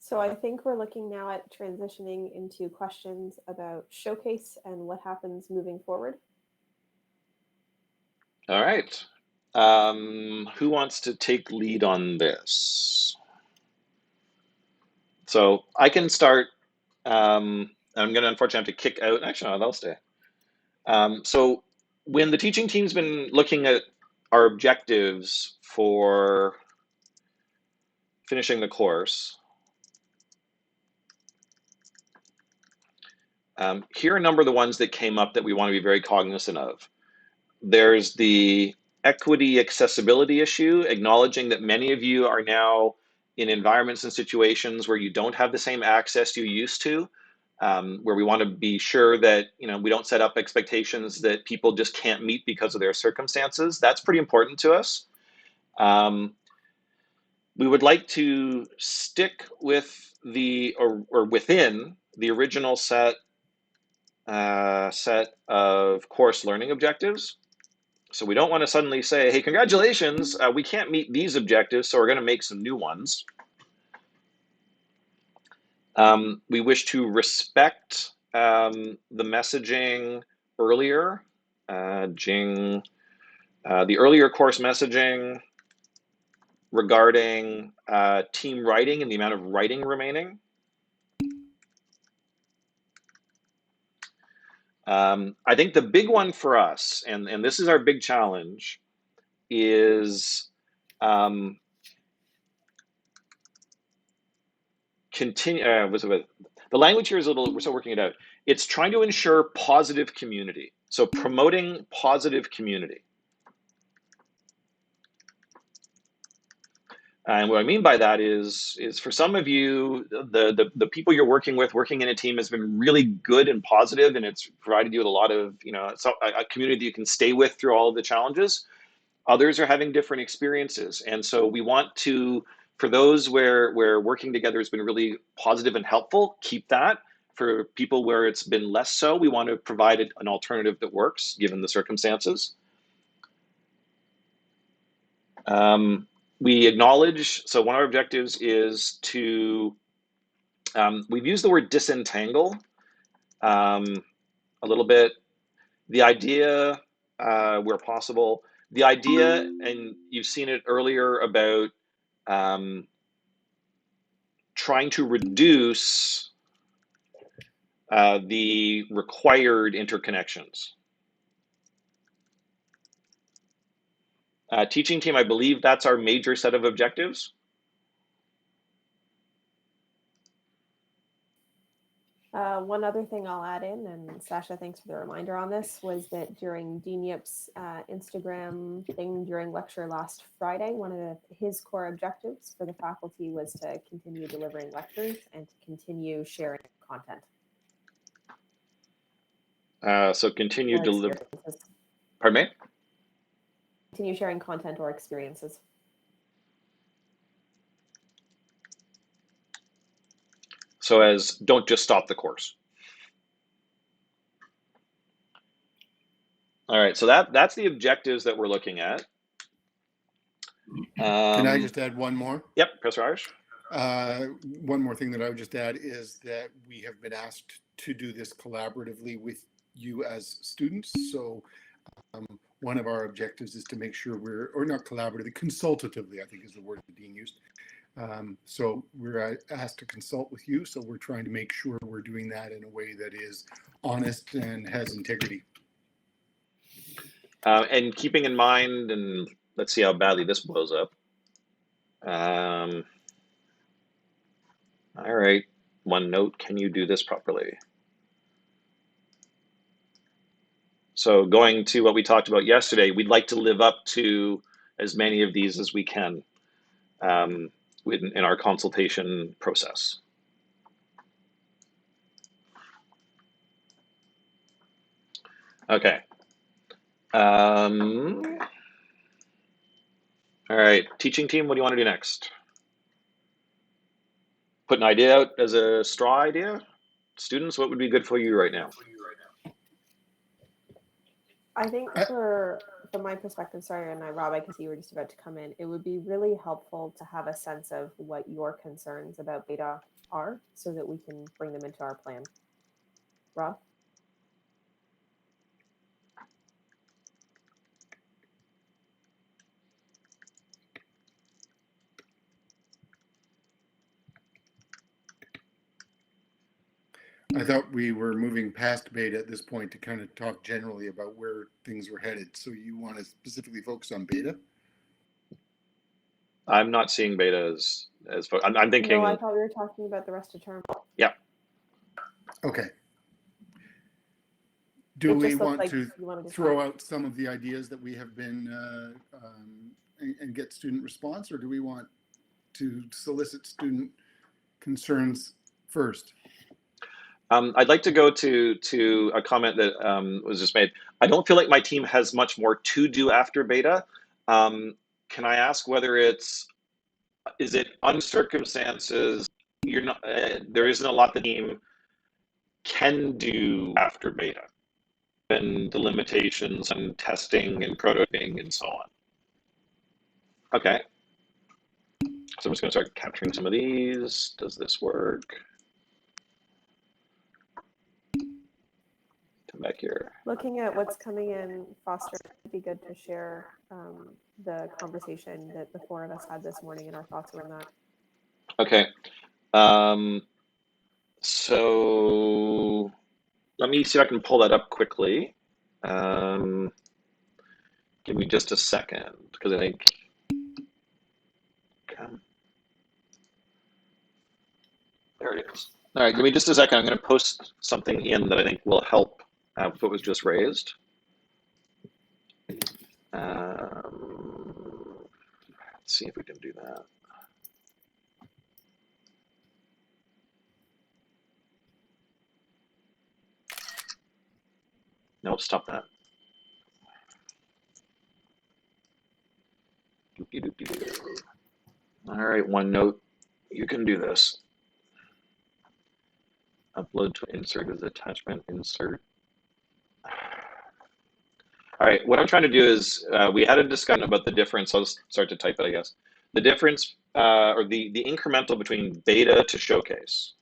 So I think we're looking now at transitioning into questions about Showcase and what happens moving forward. All right. Who wants to take lead on this? So I can start. I'm going to unfortunately have to kick out. Actually, no, they'll stay. So when the teaching team's been looking at our objectives for finishing the course, here are a number of the ones that came up that we want to be very cognizant of. There's the equity accessibility issue, acknowledging that many of you are now in environments and situations where you don't have the same access you used to, where we want to be sure that we don't set up expectations that people just can't meet because of their circumstances. That's pretty important to us. We would like to stick with or within the original set of course learning objectives. So we don't want to suddenly say, hey, congratulations, we can't meet these objectives, so we're going to make some new ones. We wish to respect the messaging earlier, the earlier course messaging regarding team writing and the amount of writing remaining. I think the big one for us, and this is our big challenge, is the language here is a little, we're still working it out. It's trying to ensure positive community. So promoting positive community. And what I mean by that is for some of you, the people you're working with, working in a team has been really good and positive, and it's provided you with a lot of, a community that you can stay with through all of the challenges. Others are having different experiences. And so we want to, for those where working together has been really positive and helpful, keep that. For people where it's been less so, we want to provide an alternative that works given the circumstances. We acknowledge, so one of our objectives is to, we've used the word disentangle a little bit. The idea, where possible, the idea, and you've seen it earlier about trying to reduce the required interconnections. Teaching team, I believe that's our major set of objectives. One other thing I'll add in, and Sasha, thanks for the reminder on this, was that during Dean Yip's Instagram thing during lecture last Friday, one of his core objectives for the faculty was to continue delivering lectures and to continue sharing content. So continue delivering. Pardon me? Continue sharing content or experiences. So as don't just stop the course. All right, so that's the objectives that we're looking at. Can I just add one more? Yep, Professor Irish. One more thing that I would just add is that we have been asked to do this collaboratively with you as students. So one of our objectives is to make sure or not collaboratively, consultatively, I think is the word the Dean used. So we're asked to consult with you. So we're trying to make sure we're doing that in a way that is honest and has integrity. And keeping in mind, and let's see how badly this blows up. All right, OneNote, can you do this properly? So going to what we talked about yesterday, we'd like to live up to as many of these as we can in our consultation process. Okay. All right, teaching team, what do you want to do next? Put an idea out as a straw idea? Students, what would be good for you right now? I think for from my perspective, sorry, and Rob, I can see you were just about to come in. It would be really helpful to have a sense of what your concerns about beta are so that we can bring them into our plan. Rob? I thought we were moving past beta at this point to kind of talk generally about where things were headed. So you want to specifically focus on beta? I'm not seeing beta as I'm thinking. No, I thought we were talking about the rest of term. Yeah. Okay. Do It we just looked want like to you wanted to throw talk. out some of the ideas that we have been and get student response, or do we want to solicit student concerns first? I'd like to go to a comment that was just made. I don't feel like my team has much more to do after beta. Can I ask whether is it under circumstances you're not there isn't a lot the team can do after beta, and the limitations and testing and prototyping and so on. Okay, so I'm just going to start capturing some of these. Does this work? Come back here. Looking at what's coming in, Foster, it'd be good to share the conversation that the four of us had this morning and our thoughts around that. Okay. So let me see if I can pull that up quickly. Give me just a second, because I think. There it is. All right, give me just a second. I'm going to post something in that I think will help with what was just raised. Let's see if we can do that. Nope, stop that. All right, OneNote, you can do this. Upload to insert as attachment, insert. All right, what I'm trying to do is, we had a discussion about the difference. I'll just start to type it, I guess. The difference, or the incremental between beta to showcase.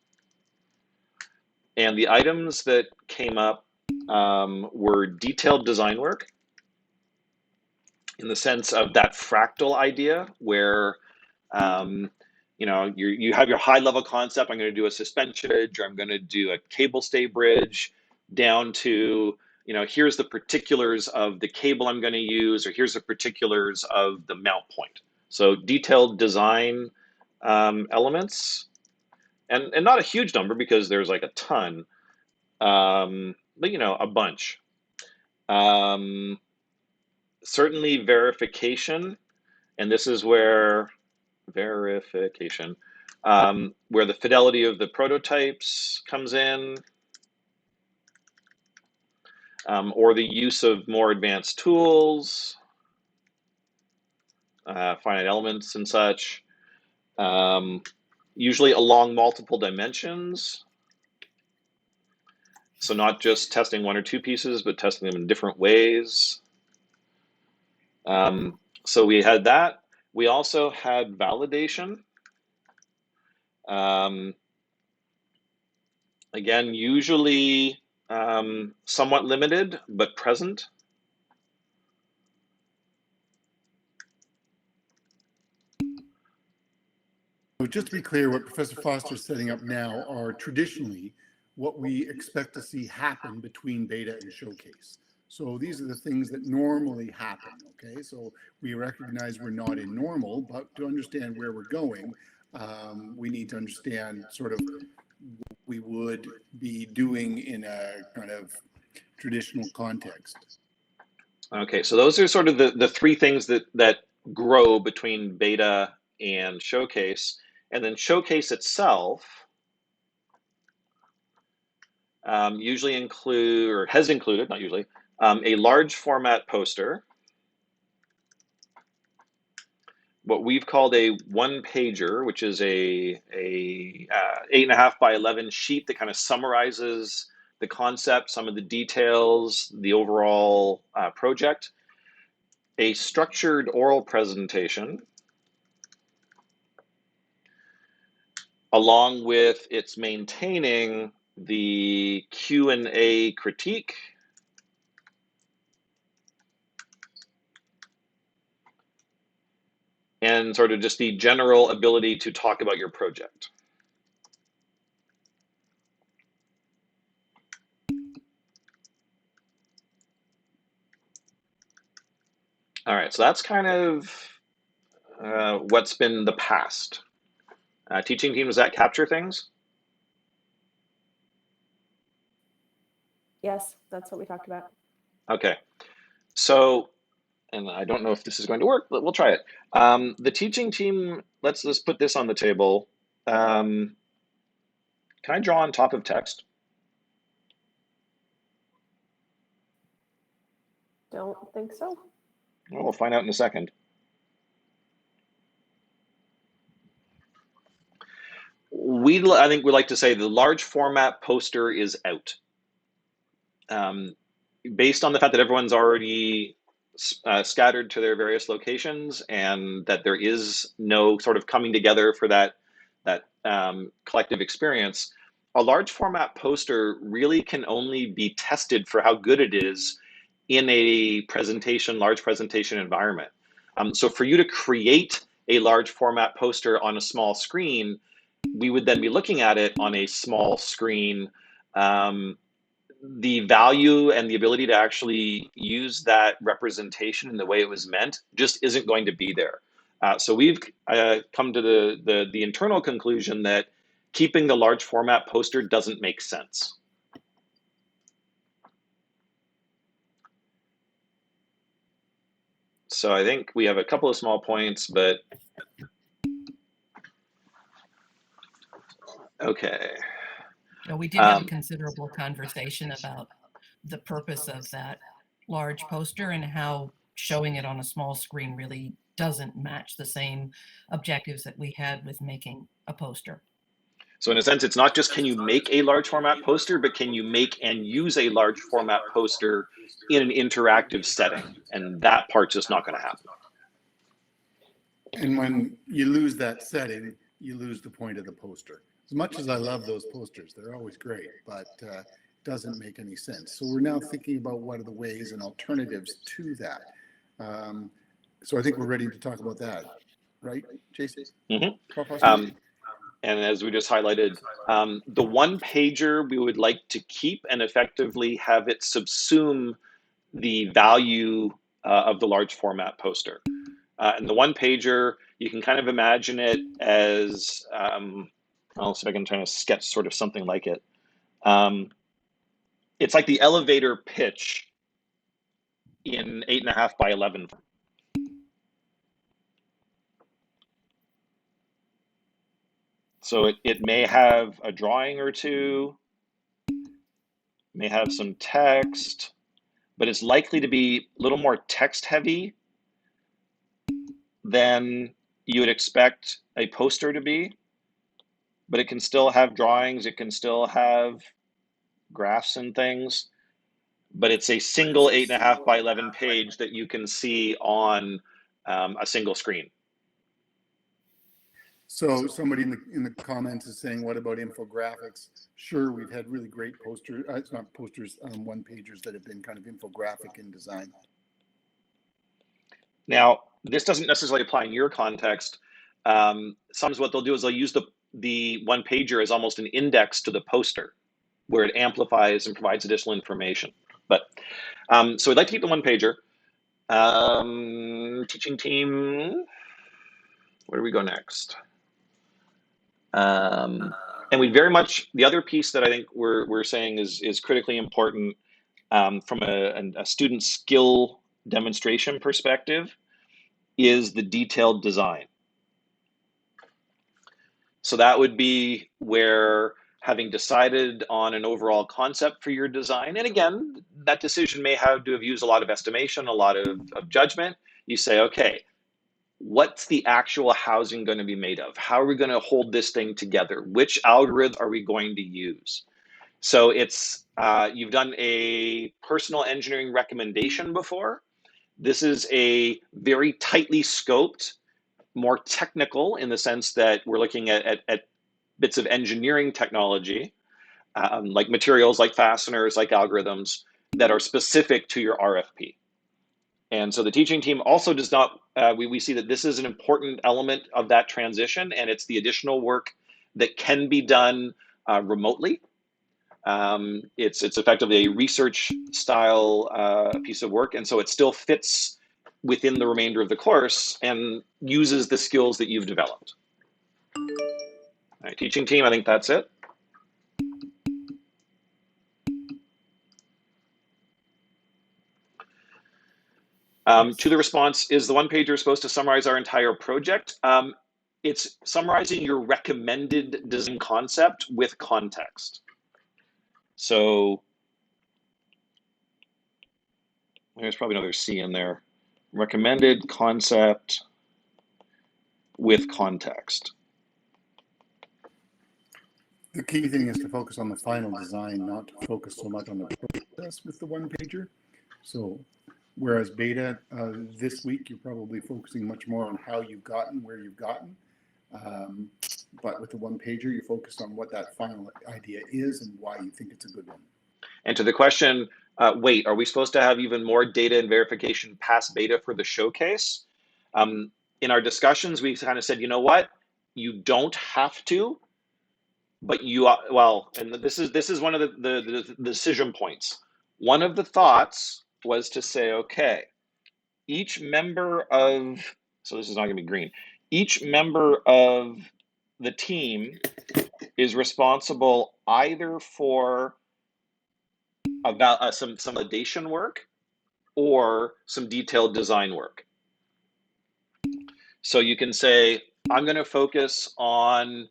And the items that came up were detailed design work, in the sense of that fractal idea where, you have your high level concept. I'm going to do a suspension bridge, or I'm going to do a cable stay bridge, down to, here's the particulars of the cable I'm going to use, or here's the particulars of the mount point. So detailed design elements, and not a huge number because there's like a ton, but a bunch. Certainly verification, and this is where verification, where the fidelity of the prototypes comes in, or the use of more advanced tools, finite elements and such, usually along multiple dimensions. So not just testing one or two pieces, but testing them in different ways. So we had that. We also had validation. Again, usually somewhat limited, but present. So just to be clear, what Professor Foster is setting up now are traditionally what we expect to see happen between beta and showcase. So these are the things that normally happen, okay? So we recognize we're not in normal, but to understand where we're going, we need to understand sort of what we would be doing in a kind of traditional context. Okay, so those are sort of the three things that grow between beta and showcase. And then showcase itself usually has included, not usually, a large format poster, what we've called a one pager, which is a 8.5 by 11 sheet that kind of summarizes the concept, some of the details, the overall project. a structured oral presentation along with its maintaining the Q&A critique and sort of just the general ability to talk about your project. All right, so that's kind of what's been the past. Teaching team, does that capture things? Yes, that's what we talked about. Okay, so, and I don't know if this is going to work, but we'll try it. The teaching team, let's put this on the table. Can I draw on top of text? Don't think so. Well, we'll find out in a second. I think we like to say the large format poster is out. Based on the fact that everyone's already scattered to their various locations and that there is no sort of coming together for that collective experience, a large format poster really can only be tested for how good it is in a large presentation environment. So for you to create a large format poster on a small screen, we would then be looking at it on a small screen. The value and the ability to actually use that representation in the way it was meant just isn't going to be there. So we've come to the internal conclusion that keeping the large format poster doesn't make sense. So I think we have a couple of small points, but okay. No, we did have a considerable conversation about the purpose of that large poster and how showing it on a small screen really doesn't match the same objectives that we had with making a poster. So in a sense, it's not just can you make a large format poster, but can you make and use a large format poster in an interactive setting? And that part's just not going to happen. And when you lose that setting, you lose the point of the poster. As much as I love those posters, they're always great, but it doesn't make any sense. So we're now thinking about what are the ways and alternatives to that. So I think we're ready to talk about that, right, Jason? Mm-hmm. And as we just highlighted, the one pager we would like to keep and effectively have it subsume the value of the large format poster. And the one pager, you can kind of imagine it as, I'll see if I can try to sketch sort of something like it. It's like the elevator pitch in 8.5 by 11. So it may have a drawing or two, may have some text, but it's likely to be a little more text heavy than you would expect a poster to be. But it can still have drawings, it can still have graphs and things, but it's a single 8.5 by 11 page that you can see on a single screen. So somebody in the comments is saying, what about infographics? Sure, we've had really great posters, it's not posters, one pagers that have been kind of infographic in design. Now, this doesn't necessarily apply in your context. Sometimes what they'll do is they'll use the one pager as almost an index to the poster where it amplifies and provides additional information. But so we'd like to keep the one pager. Teaching team, where do we go next? And we very much, the other piece that I think we're saying is critically important from a student skill demonstration perspective is the detailed design. So that would be where, having decided on an overall concept for your design, and again, that decision may have to have used a lot of estimation, a lot of judgment, you say, okay, what's the actual housing going to be made of? How are we going to hold this thing together? Which algorithm are we going to use? So it's, you've done a personal engineering recommendation before. This is a very tightly scoped, more technical in the sense that we're looking at bits of engineering technology, like materials, like fasteners, like algorithms that are specific to your RFP. And so the teaching team also does not, we see that this is an important element of that transition, and it's the additional work that can be done remotely. It's effectively a research style piece of work, and so it still fits within the remainder of the course and uses the skills that you've developed. All right, teaching team, I think that's it. To the response, is the one pager supposed to summarize our entire project? It's summarizing your recommended design concept with context. So there's probably another C in there. Recommended concept with context. The key thing is to focus on the final design, not to focus so much on the process with the one pager. So whereas beta this week, you're probably focusing much more on how you've gotten where you've gotten. But with the one pager, you focus on what that final idea is and why you think it's a good one. And to the question, wait, are we supposed to have even more data and verification past beta for the showcase? In our discussions, we kind of said, you know what, you don't have to, but you well, and this is one of the decision points. One of the thoughts was to say, okay, each member of, so this is not going to be green, each member of the team is responsible either for some validation work or some detailed design work. So you can say, I'm going to focus on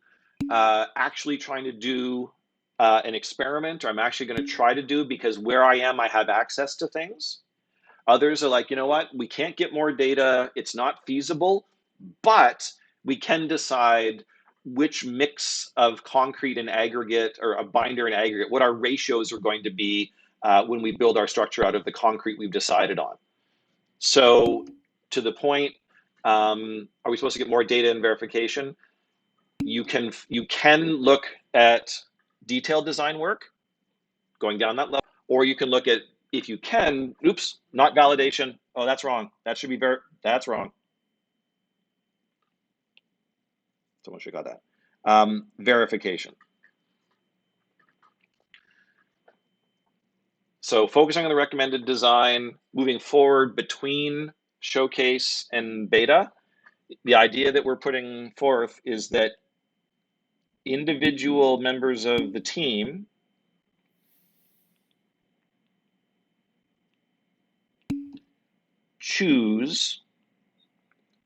actually trying to do an experiment, or I'm actually going to try to do, because where I am, I have access to things. Others are like, you know what, we can't get more data, it's not feasible, but we can decide which mix of concrete and aggregate, or a binder and aggregate, what our ratios are going to be when we build our structure out of the concrete we've decided on. So to the point, are we supposed to get more data and verification? You can look at detailed design work, going down that level, or you can look at, if you can, oops, not validation. Oh, that's wrong. That should be that's wrong. Someone should have got that. Verification. So focusing on the recommended design, moving forward between showcase and beta, the idea that we're putting forth is that individual members of the team choose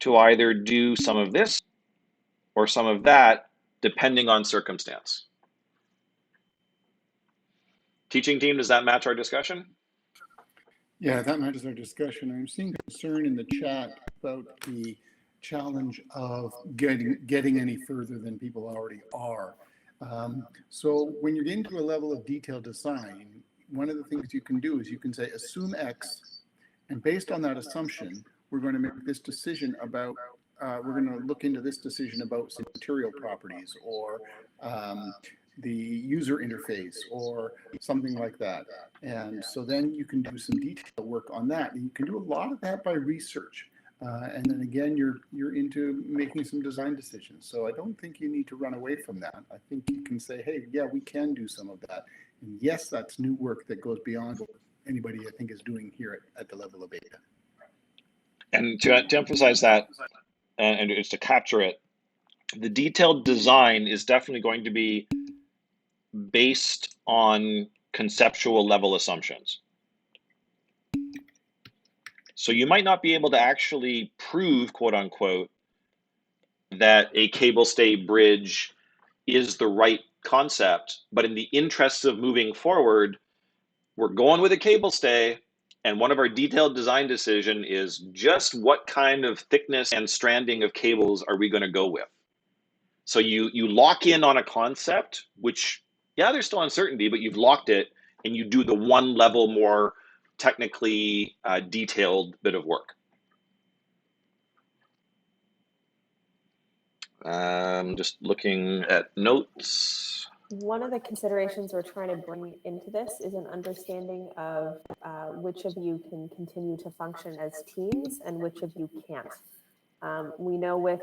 to either do some of this or some of that, depending on circumstance. Teaching team, does that match our discussion? Yeah, that matches our discussion. I'm seeing concern in the chat about the challenge of getting any further than people already are. So when you're getting to a level of detailed design, one of the things you can do is you can say, assume X, and based on that assumption, we're going to make this decision about, we're going to look into this decision about some material properties, or the user interface, or something like that. And so then you can do some detailed work on that. And you can do a lot of that by research. And then again, you're into making some design decisions. So I don't think you need to run away from that. I think you can say, hey, yeah, we can do some of that. And yes, that's new work that goes beyond what anybody, I think, is doing here at the level of beta. And to emphasize that, and just to capture it, the detailed design is definitely going to be based on conceptual level assumptions. So you might not be able to actually prove, quote unquote, that a cable stay bridge is the right concept, but in the interests of moving forward, we're going with a cable stay, and one of our detailed design decision is just what kind of thickness and stranding of cables are we going to go with. So you lock in on a concept, which, yeah, there's still uncertainty, but you've locked it, and you do the one level more technically detailed bit of work. Just looking at notes. One of the considerations we're trying to bring into this is an understanding of which of you can continue to function as teams and which of you can't. We know with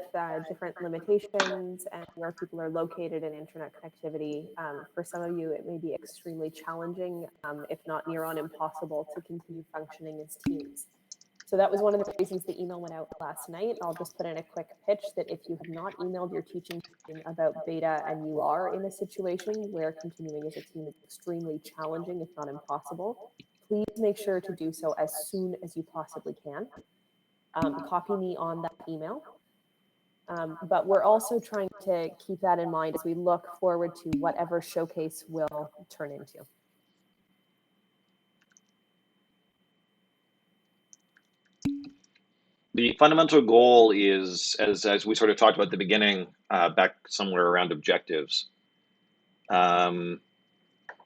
different limitations and where people are located in internet connectivity, for some of you, it may be extremely challenging, if not near on impossible, to continue functioning as teams. So that was one of the reasons the email went out last night. I'll just put in a quick pitch that if you have not emailed your teaching team about beta and you are in a situation where continuing as a team is extremely challenging, if not impossible, please make sure to do so as soon as you possibly can. Copy me on that email. But we're also trying to keep that in mind as we look forward to whatever Showcase will turn into. The fundamental goal is, as we sort of talked about at the beginning, back somewhere around objectives,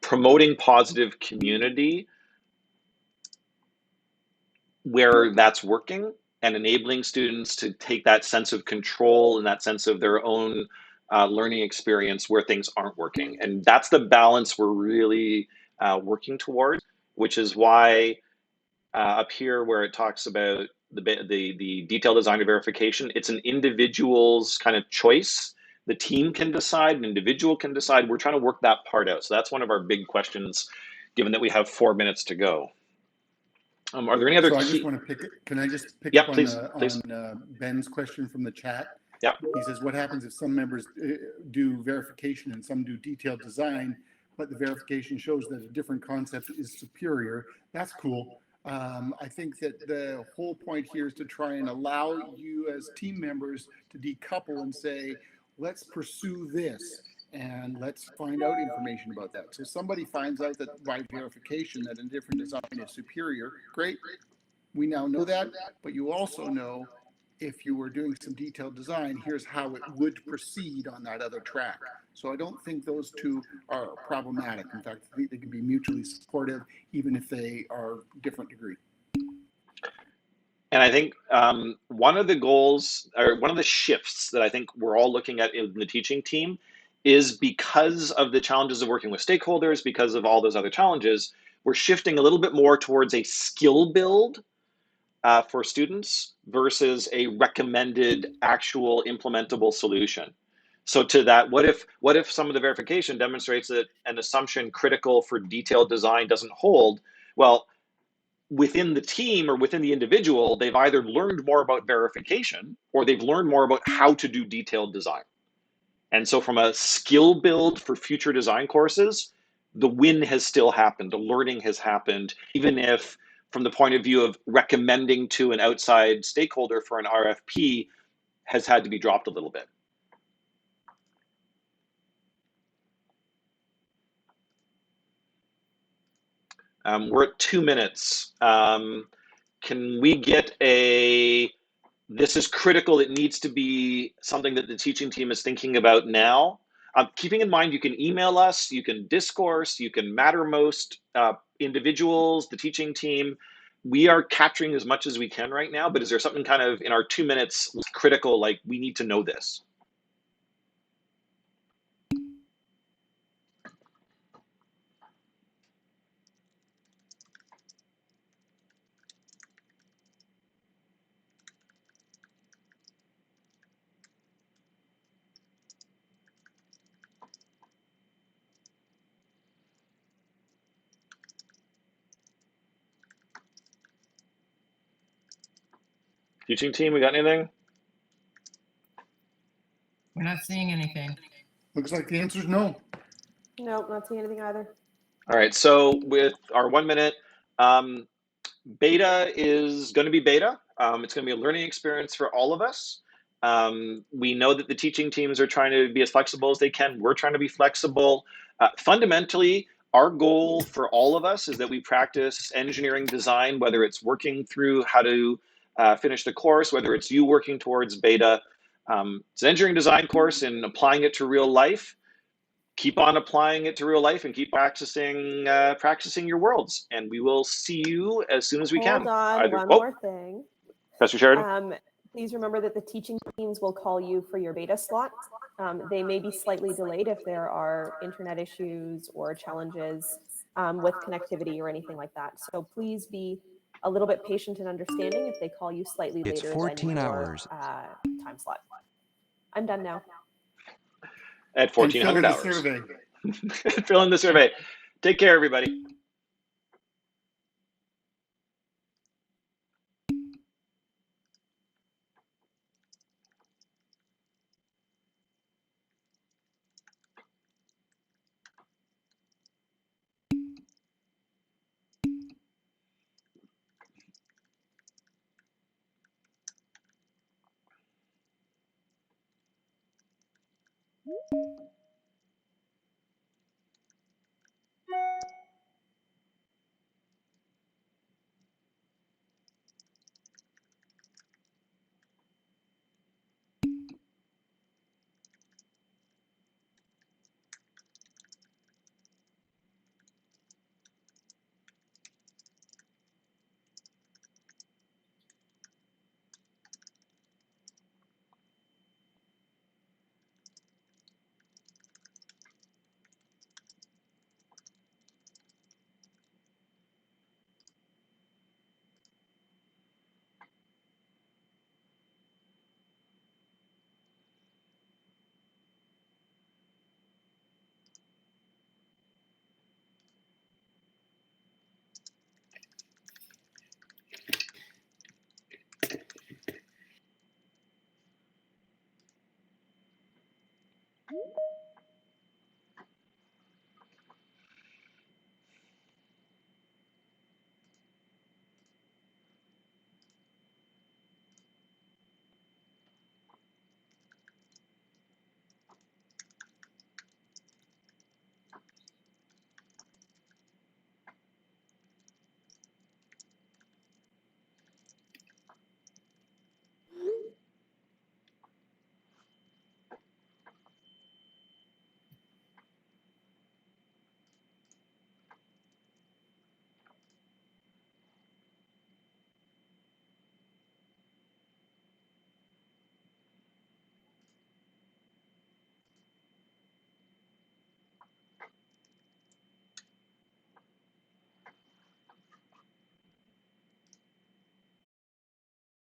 promoting positive community where that's working and enabling students to take that sense of control and that sense of their own learning experience where things aren't working. And that's the balance we're really working towards, which is why up here where it talks about the detailed design of verification, it's an individual's kind of choice. The team can decide, an individual can decide. We're trying to work that part out. So that's one of our big questions, given that we have 4 minutes to go. Are there any other? So I just want to pick. Can I just pick up on Ben's question from the chat? Yeah. He says, "What happens if some members do verification and some do detailed design, but the verification shows that a different concept is superior?" That's cool. I think that the whole point here is to try and allow you as team members to decouple and say, let's pursue this and let's find out information about that. So somebody finds out that by verification that a different design is superior, great. We now know that, but you also know if you were doing some detailed design, here's how it would proceed on that other track. So I don't think those two are problematic. In fact, I think they can be mutually supportive, even if they are different degree. And I think one of the goals, or one of the shifts that I think we're all looking at in the teaching team is because of the challenges of working with stakeholders, because of all those other challenges, we're shifting a little bit more towards a skill build for students versus a recommended actual implementable solution. So to that, what if some of the verification demonstrates that an assumption critical for detailed design doesn't hold? Well, within the team or within the individual, they've either learned more about verification or they've learned more about how to do detailed design. And so from a skill build for future design courses, the win has still happened, the learning has happened, even if from the point of view of recommending to an outside stakeholder for an RFP has had to be dropped a little bit. We're at 2 minutes. Can we get this is critical, it needs to be something that the teaching team is thinking about now? Keeping in mind, you can email us, you can discourse, you can Mattermost individuals, the teaching team. We are capturing as much as we can right now, but is there something kind of in our 2 minutes critical, like we need to know this? Teaching team, we got anything? We're not seeing anything. Looks like the answer is no. Nope, not seeing anything either. All right, so with our 1 minute, beta is going to be beta. It's going to be a learning experience for all of us. We know that the teaching teams are trying to be as flexible as they can. We're trying to be flexible. Fundamentally, our goal for all of us is that we practice engineering design, whether it's working through how to finish the course, whether it's you working towards beta. It's an engineering design course and applying it to real life. keep on applying it to real life and keep practicing your worlds. And we will see you as soon as we can. Hold on, one more thing. Professor Sheridan? Please remember that the teaching teams will call you for your beta slot. They may be slightly delayed if there are internet issues or challenges with connectivity or anything like that. So please be a little bit patient and understanding if they call you slightly It's later 14 than your hours. Time slot. I'm done now. At 1400 and hours. fill in the survey. Fill in the survey. Take care, everybody.